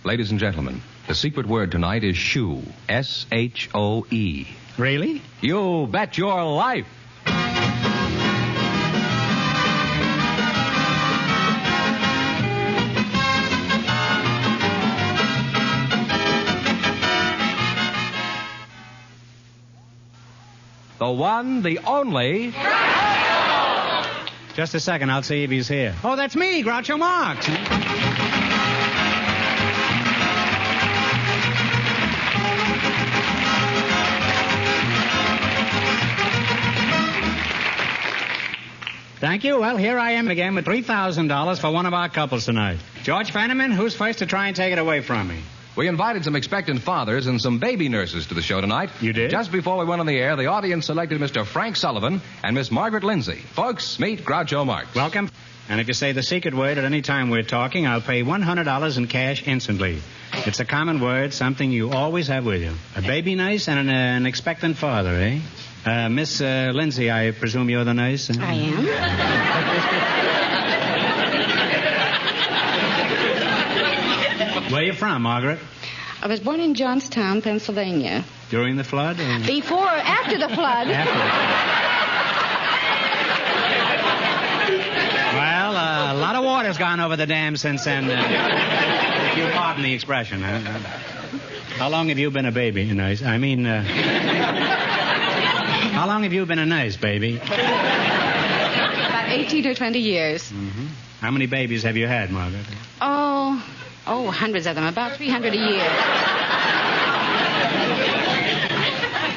Ladies and gentlemen, the secret word tonight is shoe. S-H-O-E. Really? You bet your life. The one, the only... Just a second, I'll see if he's here. Oh, that's me, Groucho Marx. Thank you. Well, here I am again with $3,000 for one of our couples tonight. George Fenneman, who's first to try and take it away from me? We invited some expectant fathers and some baby nurses to the show tonight. You did? Just before we went on the air, the audience selected Mr. Frank Sullivan and Miss Margaret Lindsay. Folks, meet Groucho Marx. Welcome. And if you say the secret word at any time we're talking, I'll pay $100 in cash instantly. It's a common word, something you always have with you. A baby nurse and an expectant father, eh? Miss Lindsay, I presume you're the nurse? I am. Where are you from, Margaret? I was born in Johnstown, Pennsylvania. During the flood? Before or after the flood? Well, a lot of water's gone over the dam since then. If you pardon the expression. How long have you been a baby? Nice. I mean, how long have you been a nurse, baby? About 18 or 20 years. Mm-hmm. How many babies have you had, Margaret? Oh, hundreds of them. About 300 a year.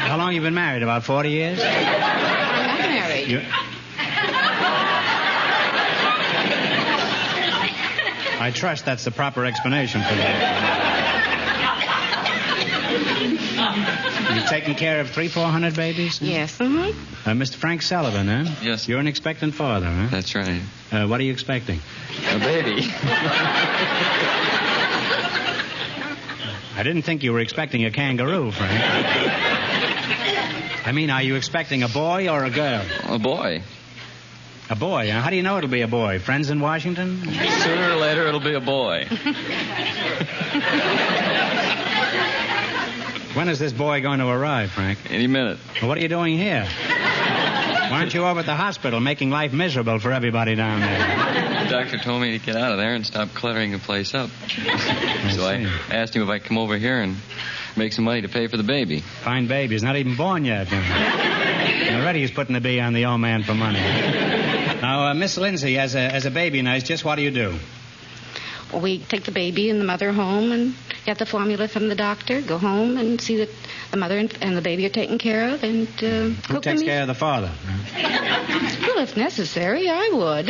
How long have you been married? About 40 years? I'm not married. I trust that's the proper explanation for that. You've taken care of 300-400 babies? Yes. Mm-hmm. Mr. Frank Sullivan, huh? Yes. You're an expectant father, huh? That's right. What are you expecting? A baby. I didn't think you were expecting a kangaroo, Frank. I mean, are you expecting a boy or a girl? A boy. A boy, huh? How do you know it'll be a boy? Friends in Washington? Sooner or later, it'll be a boy. When is this boy going to arrive, Frank? Any minute. Well, what are you doing here? Why aren't you over at the hospital making life miserable for everybody down there? The doctor told me to get out of there and stop cluttering the place up. So I asked him if I could come over here and make some money to pay for the baby. Fine baby. He's not even born yet. Already he's putting the bee on the old man for money. Now, Miss Lindsay, as a baby nurse, just what do you do? Well, we take the baby and the mother home and get the formula from the doctor, go home and see that the mother and the baby are taken care of, and Who cook takes them. care of the father? Well, if necessary, I would.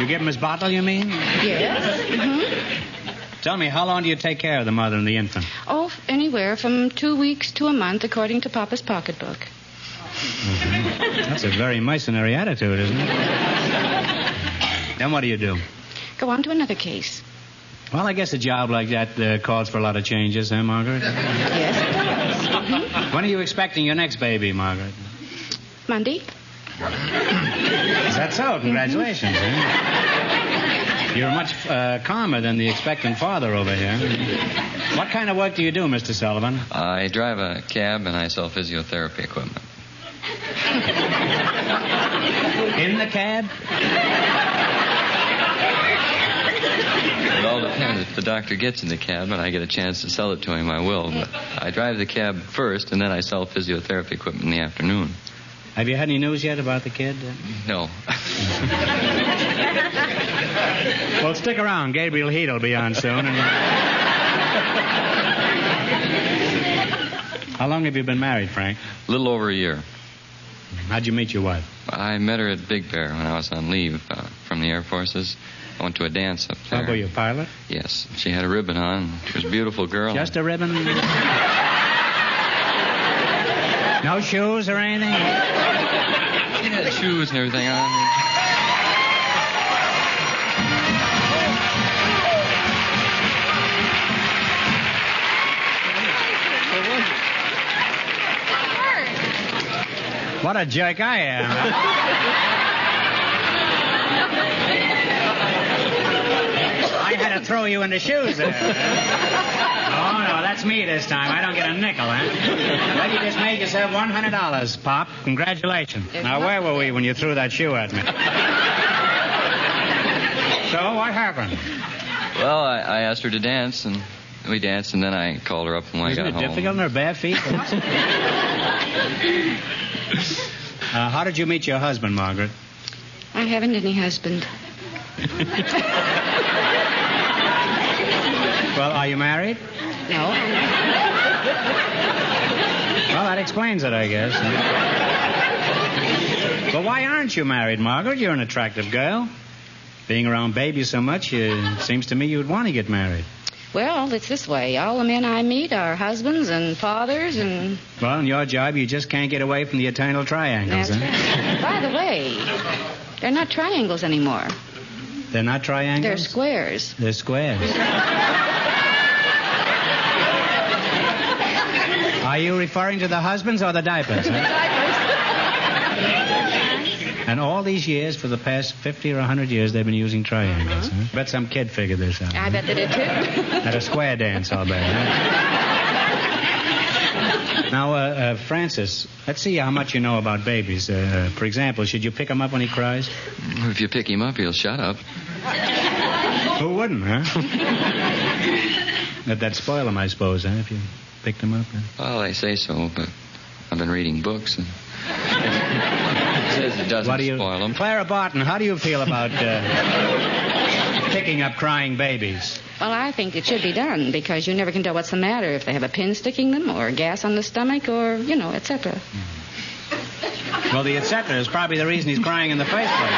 You give him his bottle, you mean? Yes. Mm-hmm. Tell me, how long do you take care of the mother and the infant? Oh, anywhere from 2 weeks to a month, according to Papa's pocketbook. Mm-hmm. That's a very mercenary attitude, isn't it? Then what do you do? Go on to another case. Well, I guess a job like that calls for a lot of changes, huh, Margaret? Yes, it does. Mm-hmm. When are you expecting your next baby, Margaret? Monday. Is that so? Congratulations, You're much calmer than the expectant father over here. What kind of work do you do, Mr. Sullivan? I drive a cab and I sell physiotherapy equipment. In the cab? It all depends. If the doctor gets in the cab and I get a chance to sell it to him, I will. But I drive the cab first, and then I sell physiotherapy equipment in the afternoon. Have you had any news yet about the kid? No. Well, stick around. Gabriel Heat will be on soon. How long have you been married, Frank? A little over a year. How'd you meet your wife? I met her at Big Bear when I was on leave from the Air Forces. I went to a dance up there. Oh, were you a pilot? Yes. She had a ribbon on. She was a beautiful girl. Just a ribbon? No shoes or anything? She had shoes and everything on. What a jerk I am. throw you in the shoes there. Oh, no, that's me this time. I don't get a nickel, huh? Well, you just made yourself $100, Pop. Congratulations. Now, where were we when you threw that shoe at me? So, what happened? Well, I asked her to dance, and we danced, and then I called her up when I got home. Isn't it difficult in her bare feet? How did you meet your husband, Margaret? I haven't any husband. Well, are you married? No. Well, that explains it, I guess. But why aren't you married, Margaret? You're an attractive girl. Being around babies so much, it seems to me you'd want to get married. Well, it's this way. All the men I meet are husbands and fathers and... Well, in your job, you just can't get away from the eternal triangles, That's huh? right. By the way, they're not triangles anymore. They're not triangles? They're squares. They're squares. Are you referring to the husbands or the diapers? Huh? And all these years, for the past 50 or 100 years, they've been using triangles. Huh? Bet some kid figured this out. I bet they did, too. At a square dance, I'll bet. Huh? Now, Francis, let's see how much you know about babies. For example, should you pick him up when he cries? If you pick him up, he'll shut up. Who wouldn't, huh? That'd spoil him, I suppose, huh, if you picked him up? Huh? Well, they say so, but I've been reading books, and it says it doesn't spoil them. Clara Barton, how do you feel about picking up crying babies? Well, I think it should be done because you never can tell what's the matter if they have a pin sticking them or gas on the stomach or, etc. Well, the etc. is probably the reason he's crying in the first place.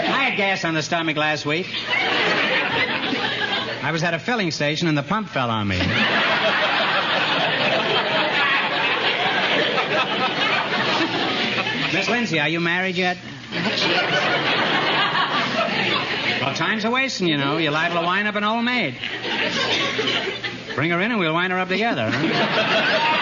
I had gas on the stomach last week. I was at a filling station and the pump fell on me. Miss Lindsay, are you married yet? Well, time's a wasting, you know. You're liable to wind up an old maid. Bring her in and we'll wind her up together. Huh?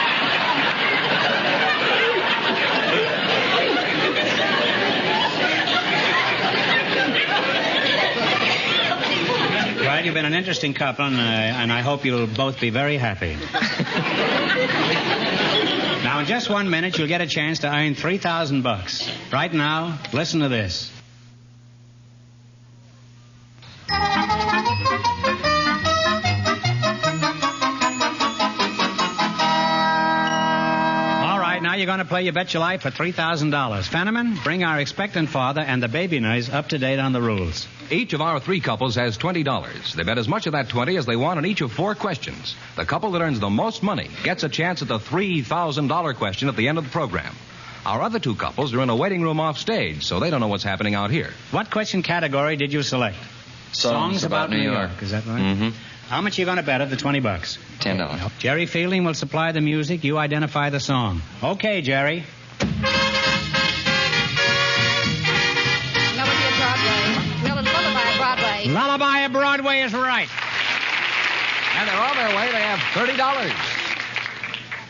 Well, you've been an interesting couple, and I hope you'll both be very happy. Now, in just 1 minute, you'll get a chance to earn $3,000. Right now, listen to this. All right, now you're going to play You Bet Your Life for $3,000. Fenneman, bring our expectant father and the baby nurse up to date on the rules. Each of our three couples has $20. They bet as much of that 20 as they want on each of 4 questions. The couple that earns the most money gets a chance at the $3,000 question at the end of the program. Our other 2 couples are in a waiting room off stage, so they don't know what's happening out here. What question category did you select? Songs about New York. Is that right? Mm-hmm. How much are you going to bet of the $20? $10. Jerry Fielding will supply the music. You identify the song. Okay, Jerry. Lullaby at Broadway is right. And they're on their way. They have $30.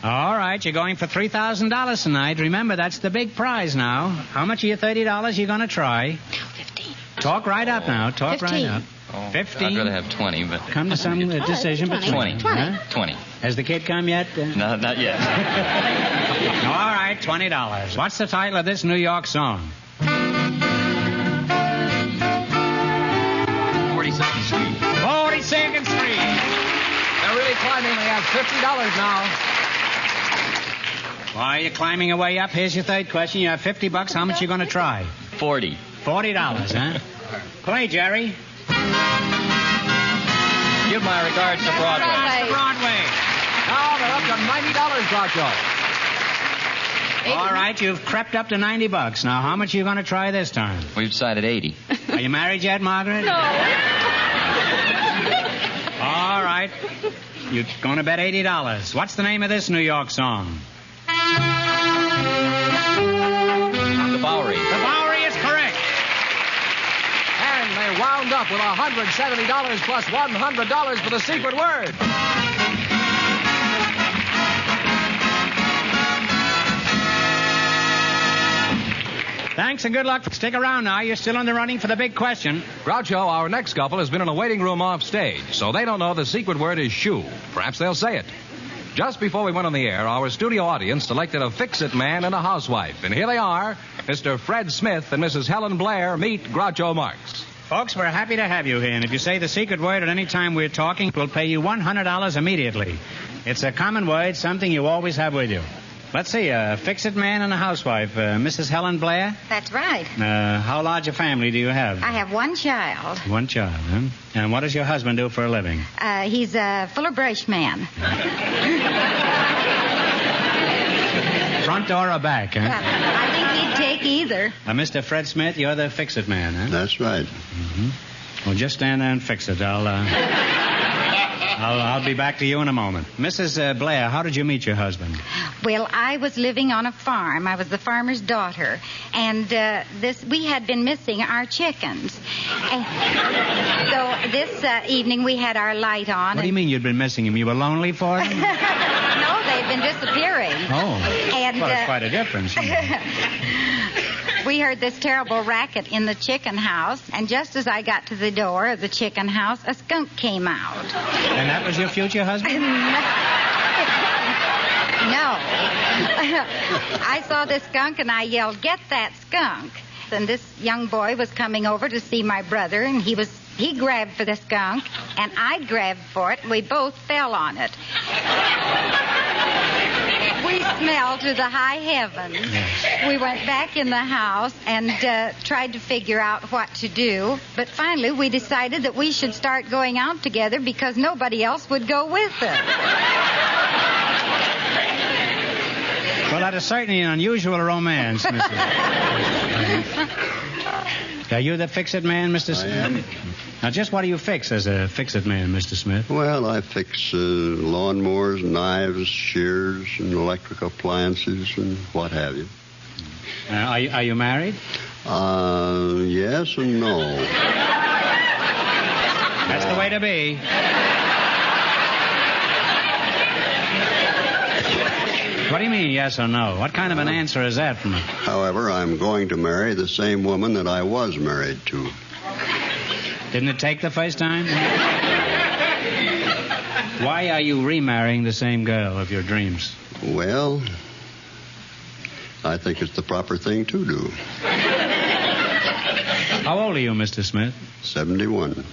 All right, you're going for $3,000 tonight. Remember, that's the big prize now. How much of your $30 you going to try? 15. Talk right up now. Talk 15. right up. Oh, 15. I'd rather have 20, but... Come to some decision 20. between. 20. Huh? 20. Has the kid come yet? No, not yet. All right, $20. What's the title of this New York song? 42nd Street. 42nd Street. They're really climbing. They have $50 now. Why are you climbing away up? Here's your third question. You have $50. How much are you going to try? 40. $40, huh? Play, Jerry. Give my regards to Broadway. Broadway. Now they're up to $90, Groucho. All right, you've crept up to $90. Now, how much are you going to try this time? We've decided 80. Are you married yet, Margaret? No. All right. You're going to bet $80. What's the name of this New York song? The Bowery. The Bowery is correct. And they wound up with $170 plus $100 for the secret word. Thanks and good luck. Stick around now. You're still in the running for the big question. Groucho, our next couple has been in a waiting room off stage, so they don't know the secret word is shoe. Perhaps they'll say it. Just before we went on the air, our studio audience selected a fix-it man and a housewife. And here they are, Mr. Fred Smith and Mrs. Helen Blair meet Groucho Marx. Folks, we're happy to have you here. And if you say the secret word at any time we're talking, we'll pay you $100 immediately. It's a common word, something you always have with you. Let's see, a fix-it man and a housewife. Mrs. Helen Blair? That's right. How large a family do you have? I have one child. One child, huh? And what does your husband do for a living? He's a fuller brush man. Front door or back, huh? I think he'd take either. Mr. Fred Smith, you're the fix-it man, huh? That's right. Mm-hmm. Well, just stand there and fix it. I'll be back to you in a moment. Mrs. Blair, how did you meet your husband? Well, I was living on a farm. I was the farmer's daughter. And we had been missing our chickens. So this evening we had our light on. What do you mean you'd been missing them? You were lonely for them? No, they'd been disappearing. Oh. Well, that's quite a difference. We heard this terrible racket in the chicken house, and just as I got to the door of the chicken house, a skunk came out. And that was your future husband? No. I saw this skunk, and I yelled, "Get that skunk!" And this young boy was coming over to see my brother, and he grabbed for the skunk, and I grabbed for it, and we both fell on it. We smelled to the high heavens. Yes. We went back in the house and tried to figure out what to do. But finally, we decided that we should start going out together because nobody else would go with us. Well, that is certainly an unusual romance, Mrs. Are you the fix-it man, Mr. Smith? I am. Now, just what do you fix as a fix-it man, Mr. Smith? Well, I fix lawnmowers, knives, shears, and electric appliances, and what have you. Are you married? Yes and no. That's the way to be. What do you mean, yes or no? What kind of an answer is that from a... However, I'm going to marry the same woman that I was married to. Didn't it take the first time? Why are you remarrying the same girl of your dreams? Well, I think it's the proper thing to do. How old are you, Mr. Smith? 71.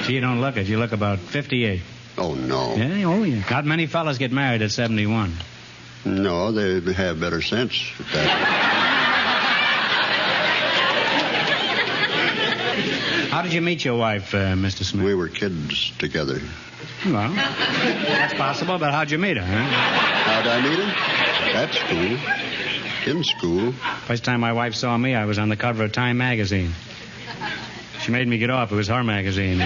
Gee, you don't look it. You look about 58. Oh, no. Yeah, oh, yeah. Not many fellas get married at 71. No, they have better sense at that. How did you meet your wife, Mr. Smith? We were kids together. Well, that's possible, but how'd you meet her, huh? How'd I meet her? At school. In school. First time my wife saw me, I was on the cover of Time magazine. She made me get off. It was her magazine.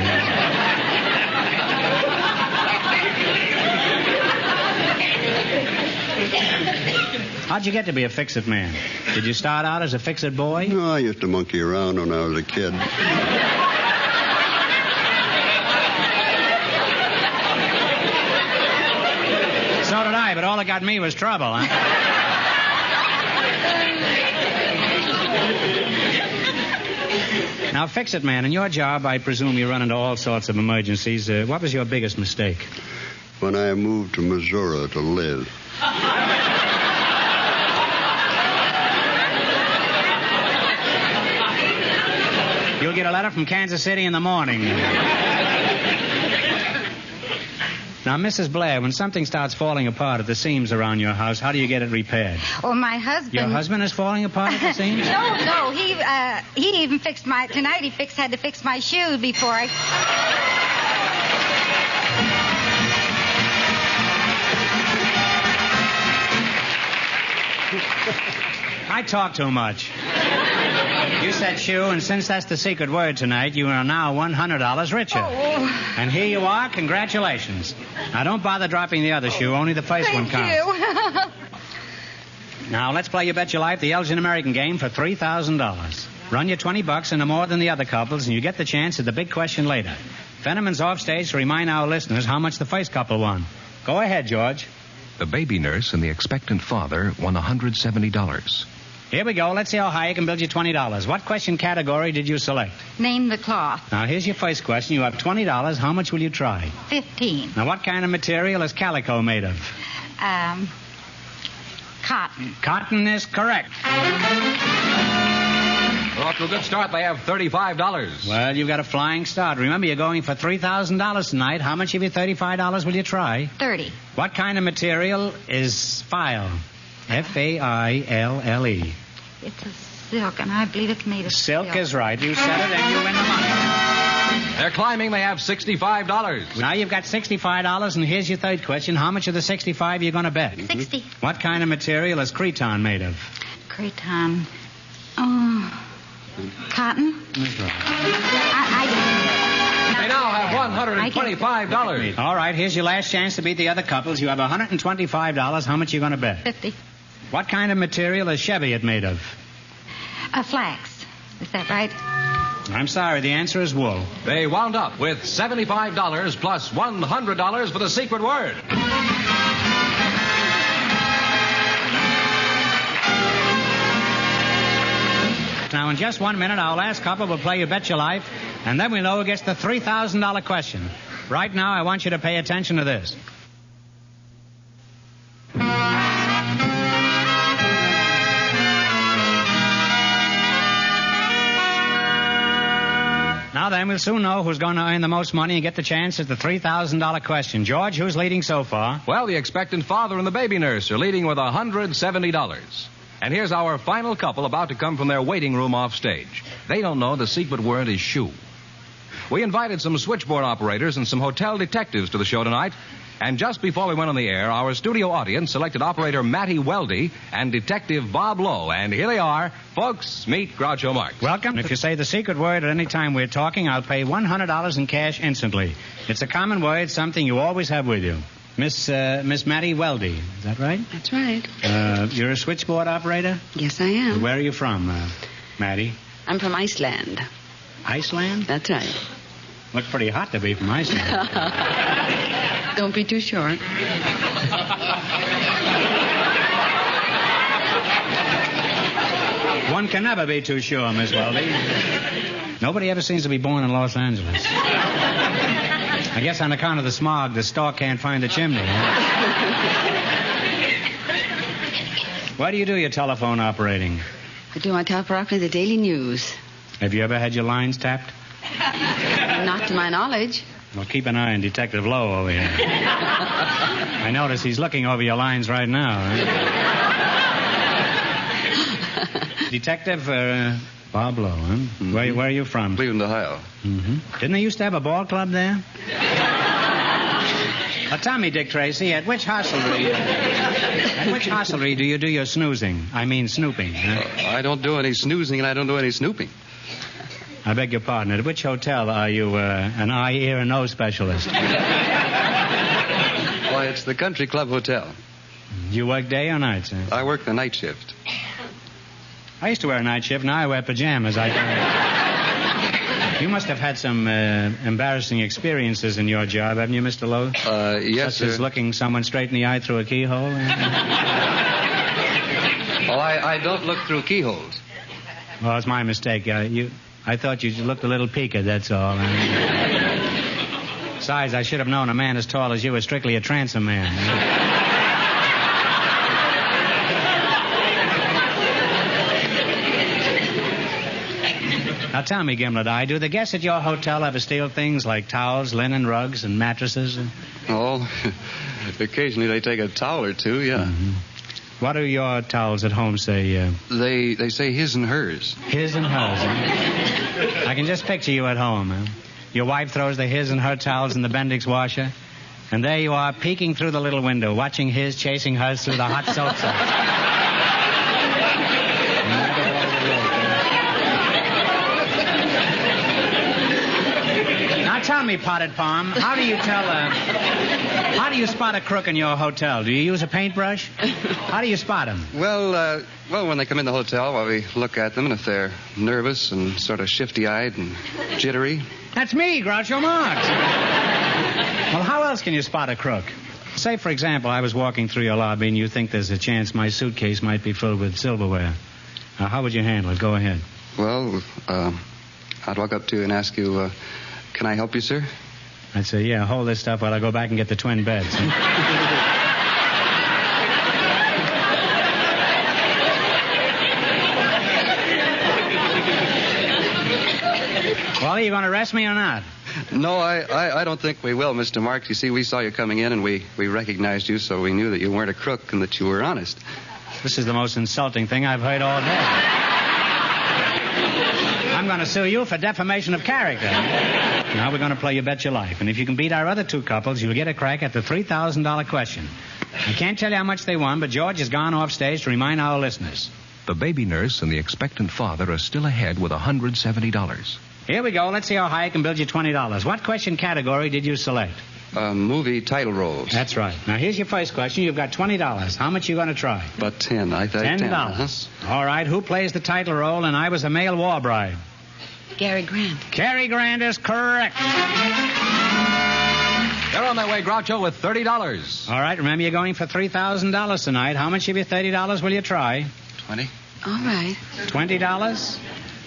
How'd you get to be a fix-it man? Did you start out as a fix-it boy? No, I used to monkey around when I was a kid. So did I, but all that got me was trouble, huh? Now, fix-it man, in your job, I presume you run into all sorts of emergencies. What was your biggest mistake? When I moved to Missouri to live. You'll get a letter from Kansas City in the morning. Now, Mrs. Blair, when something starts falling apart at the seams around your house, how do you get it repaired? Well, my husband... Your husband is falling apart at the seams? No, he even fixed my... Tonight he had to fix my shoe before I... I talk too much. You said shoe, and since that's the secret word tonight, you are now $100 richer. Oh. And here you are. Congratulations. Now, don't bother dropping the other shoe. Only the first one counts. Thank you. Now, let's play You Bet Your Life, the Elgin American game, for $3,000. Run your $20 into more than the other couples, and you get the chance at the big question later. Fenneman's off stage to remind our listeners how much the first couple won. Go ahead, George. The baby nurse and the expectant father won $170. Here we go. Let's see how high I can build you $20. What question category did you select? Name the cloth. Now, here's your first question. You have $20. How much will you try? 15. Now, what kind of material is calico made of? Cotton. Cotton is correct. Off to a good start. They have $35. Well, you've got a flying start. Remember, you're going for $3,000 tonight. How much of your $35 will you try? 30. What kind of material is file? F-A-I-L-L-E. It's a silk, and I believe it's made of Silk is right. You said it, and you win the money. They're climbing. They have $65. Now you've got $65, and here's your third question. How much of the 65 you're going to bet? 60. What kind of material is cretonne made of? Cretonne. Oh, cotton? That's right. They now have $125. All right, here's your last chance to beat the other couples. You have $125. How much are you going to bet? 50. What kind of material is Cheviot made of? Flax. Is that right? I'm sorry, the answer is wool. They wound up with $75 plus $100 for the secret word. Now, in just 1 minute, our last couple will play You Bet Your Life, and then we'll know who gets the $3,000 question. Right now, I want you to pay attention to this. Now then, we'll soon know who's going to earn the most money and get the chance at the $3,000 question. George, who's leading so far? Well, the expectant father and the baby nurse are leading with $170. And here's our final couple about to come from their waiting room off stage. They don't know the secret word is shoe. We invited some switchboard operators and some hotel detectives to the show tonight. And just before we went on the air, our studio audience selected operator Matty Weldy and Detective Bob Lowe. And here they are. Folks, meet Groucho Marx. Welcome. If you say the secret word at any time we're talking, I'll pay $100 in cash instantly. It's a common word, something you always have with you. Miss Matty Weldy, is that right? That's right. You're a switchboard operator? Yes, I am. Where are you from, Matty? I'm from Iceland. Iceland? That's right. Looks pretty hot to be from Iceland. Don't be too short. One can never be too sure, Miss Weldy. Nobody ever seems to be born in Los Angeles. I guess on account of the smog, the stork can't find the chimney. Why do you do your telephone operating? I do my telephone for the Daily News. Have you ever had your lines tapped? Not to my knowledge. Well, keep an eye on Detective Lowe over here. I notice he's looking over your lines right now. Detective Bob Lowe, huh? Mm-hmm. Where are you from? Cleveland, Ohio. Mm-hmm. Didn't they used to have a ball club there? Tell me, Dick Tracy, at which hostelry do you do your snoozing? I mean snooping. Huh? I don't do any snoozing and I don't do any snooping. I beg your pardon. At which hotel are you an eye, ear, and nose specialist? Why, it's the Country Club Hotel. Do you work day or night, sir? I work the night shift. I used to wear a night shift. Now I wear pajamas. You must have had some embarrassing experiences in your job, haven't you, Mr. Lowe? Yes, Such as looking someone straight in the eye through a keyhole? Well, I don't look through keyholes. Well, it's my mistake. I thought you looked a little peaked, that's all. Besides, I should have known a man as tall as you was strictly a transom man. Now tell me, Gimlet Eye, do the guests at your hotel ever steal things like towels, linen, rugs, and mattresses? Oh, occasionally they take a towel or two, yeah. Mm-hmm. What do your towels at home say? They say his and hers. His and hers, huh? I can just picture you at home, huh? Your wife throws the his and her towels in the Bendix washer, and there you are peeking through the little window, watching his chasing hers through the hot soap suds. Tell me, Potted Palm, how do you spot a crook in your hotel? Do you use a paintbrush? How do you spot them? Well, when they come in the hotel, we look at them, and if they're nervous and sort of shifty-eyed and jittery. That's me, Groucho Marx. Well, how else can you spot a crook? Say, for example, I was walking through your lobby, and you think there's a chance my suitcase might be filled with silverware. Now, how would you handle it? Go ahead. Well, I'd walk up to you and ask you, can I help you, sir? I'd say, yeah, hold this stuff while I go back and get the twin beds. Well, are you going to arrest me or not? No, I don't think we will, Mr. Marks. You see, we saw you coming in, and we recognized you, so we knew that you weren't a crook and that you were honest. This is the most insulting thing I've heard all day. I'm going to sue you for defamation of character. Now we're going to play You Bet Your Life. And if you can beat our other two couples, you'll get a crack at the $3,000 question. I can't tell you how much they won, but George has gone off stage to remind our listeners. The baby nurse and the expectant father are still ahead with $170. Here we go. Let's see how high I can build you $20. What question category did you select? Movie title roles. That's right. Now, here's your first question. You've got $20. How much are you going to try? About 10. I thought $10. All right. Who plays the title role in I Was a Male War Bride? Gary Grant. Cary Grant is correct. They're on their way, Groucho, with $30. All right. Remember, you're going for $3,000 tonight. How much of your $30 will you try? 20. All right. $20.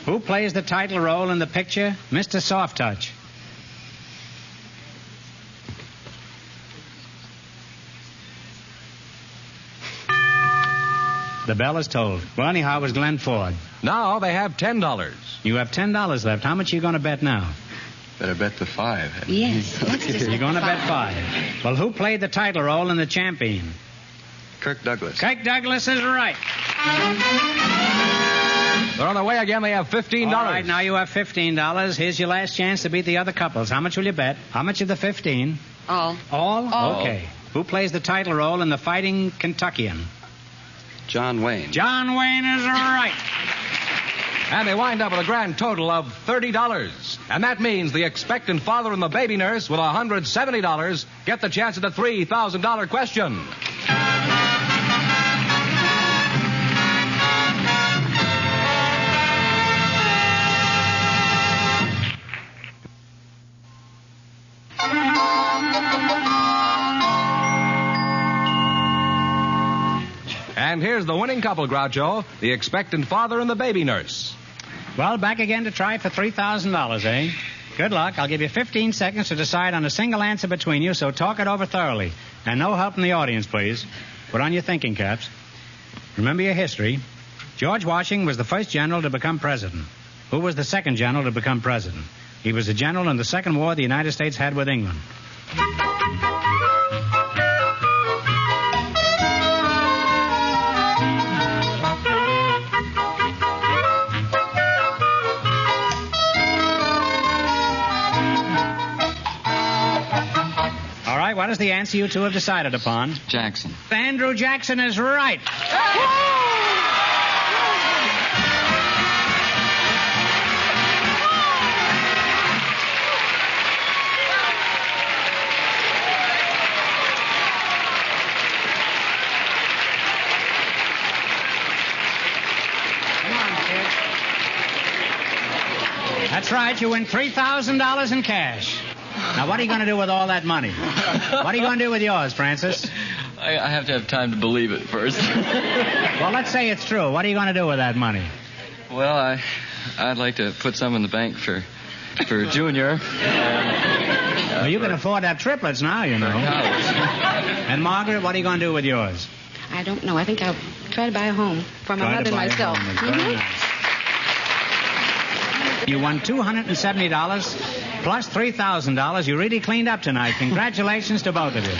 Who plays the title role in the picture Mr. Soft Touch? The bell is tolled. Well, anyhow, it was Glenn Ford. Now they have $10. You have $10 left. How much are you going to bet now? Better bet the 5. Yes. You're going to bet 5. Well, who played the title role in The Champion? Kirk Douglas. Kirk Douglas is right. They're on their way again. They have $15. All right, now you have $15. Here's your last chance to beat the other couples. How much will you bet? How much of the 15? All. All? Okay. Who plays the title role in The Fighting Kentuckian? John Wayne. John Wayne is right. And they wind up with a grand total of $30. And that means the expectant father and the baby nurse with $170 get the chance at the $3,000 question. And here's the winning couple, Groucho, the expectant father and the baby nurse. Well, back again to try for $3,000, eh? Good luck. I'll give you 15 seconds to decide on a single answer between you, so talk it over thoroughly. And no help from the audience, please. Put on your thinking caps. Remember your history. George Washington was the first general to become president. Who was the second general to become president? He was the general in the second war the United States had with England. What is the answer you two have decided upon? Jackson. Andrew Jackson is right. Come on, kid. That's right. You win $3,000 in cash. Now, what are you going to do with all that money? What are you going to do with yours, Francis? I have to have time to believe it first. Well, let's say it's true. What are you going to do with that money? Well, I'd like to put some in the bank for Junior. Well, you can afford to have triplets now, you know. And Margaret, what are you going to do with yours? I don't know. I think I'll try to buy a home for my mother and myself. You won $270 plus $3,000. You really cleaned up tonight. Congratulations to both of you.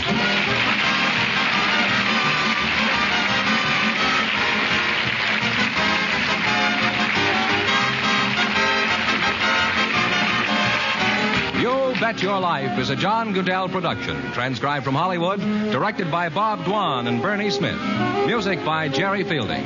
You Bet Your Life is a John Goodell production, transcribed from Hollywood, directed by Bob Dwan and Bernie Smith. Music by Jerry Fielding.